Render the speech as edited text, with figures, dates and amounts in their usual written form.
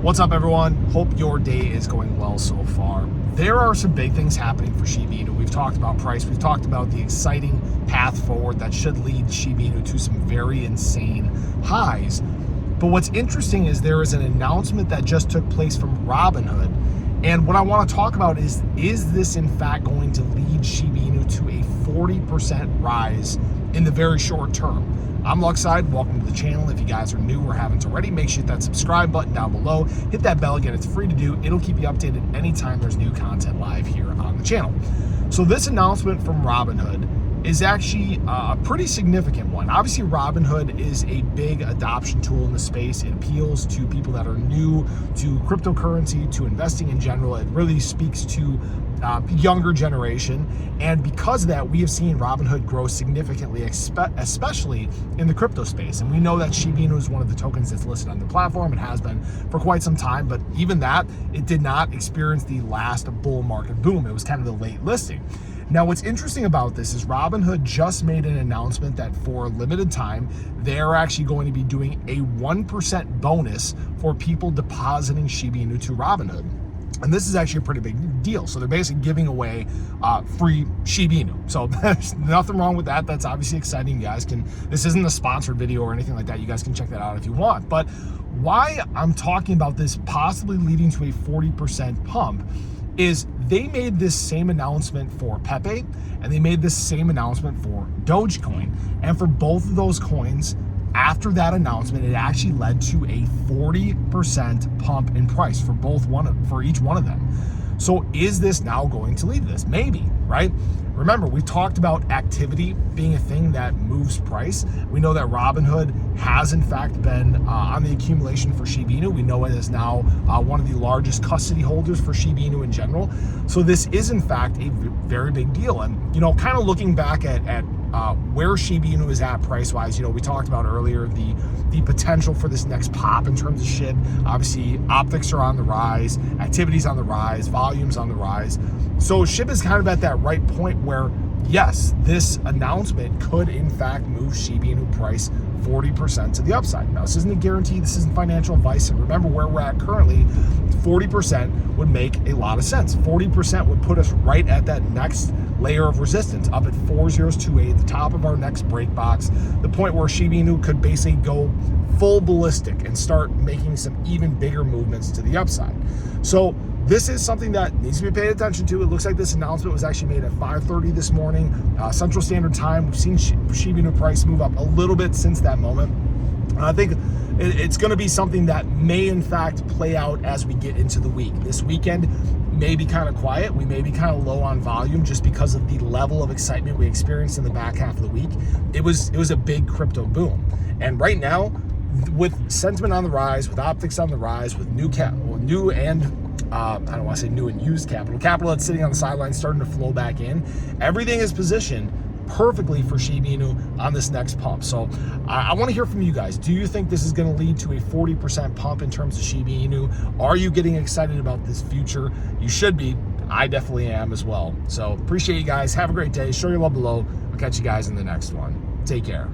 What's up, everyone? Hope your day is going well so far. There are some big things happening for Shiba Inu. We've talked about price. We've talked about the exciting path forward that should lead Shiba Inu to some very insane highs. But what's interesting is there is an announcement that just took place from Robinhood. And what I want to talk about is this in fact going to lead Shiba Inu to a 40% rise in the very short term? I'm Luckside, welcome to the channel. If you guys are new or haven't already, make sure you hit that subscribe button down below. Hit that bell again, it's free to do. It'll keep you updated anytime there's new content live here on the channel. So this announcement from Robinhood is actually a pretty significant one. Obviously, Robinhood is a big adoption tool in the space. It appeals to people that are new to cryptocurrency, to investing in general. It really speaks to younger generation, and because of that, we have seen Robinhood grow significantly, especially in the crypto space. And we know that Shiba Inu is one of the tokens that's listed on the platform. It has been for quite some time, but even that, it did not experience the last bull market boom. It was kind of the late listing. Now, what's interesting about this is Robinhood just made an announcement that for a limited time, they're actually going to be doing a 1% bonus for people depositing Shiba Inu to Robinhood. And this is actually a pretty big deal. So they're basically giving away free Shiba Inu. So there's nothing wrong with that. That's obviously exciting. You guys can, this isn't a sponsored video or anything like that. You guys can check that out if you want. But why I'm talking about this possibly leading to a 40% pump is they made this same announcement for Pepe, and they made this same announcement for Dogecoin. And for both of those coins, after that announcement, it actually led to a 40% pump in price for each one of them. So is this now going to lead to this? Maybe, right? Remember, we talked about activity being a thing that moves price. We know that Robinhood has in fact been on the accumulation for Shiba Inu. We know it is now one of the largest custody holders for Shiba Inu in general. So this is in fact a very big deal. And, you know, kind of looking back at where Shiba Inu is at price-wise, you know, we talked about earlier the potential for this next pop in terms of Shib. Obviously, optics are on the rise, activity's on the rise, volume's on the rise. So Shib is kind of at that right point where, yes, this announcement could in fact move Shiba Inu price 40% to the upside. Now, this isn't a guarantee, this isn't financial advice, and remember where we're at currently, 40% would make a lot of sense. 40% would put us right at that next layer of resistance, up at 4028, the top of our next break box, the point where Shiba Inu could basically go full ballistic and start making some even bigger movements to the upside. So this is something that needs to be paid attention to. It looks like this announcement was actually made at 5:30 this morning, Central Standard Time. We've seen Shiba Inu price move up a little bit since that moment. I think it's going to be something that may in fact play out as we get into the week. This weekend may be kind of quiet. We may be kind of low on volume just because of the level of excitement we experienced in the back half of the week. It was a big crypto boom. And right now, with sentiment on the rise, with optics on the rise, with new and I don't want to say new and used capital that's sitting on the sidelines starting to flow back in, everything is positioned perfectly for Shiba Inu on this next pump. So I want to hear from you guys. Do you think this is going to lead to a 40% pump in terms of Shiba Inu? Are you getting excited about this future? You should be. I definitely am as well. So appreciate you guys. Have a great day. Show your love below. I'll catch you guys in the next one. Take care.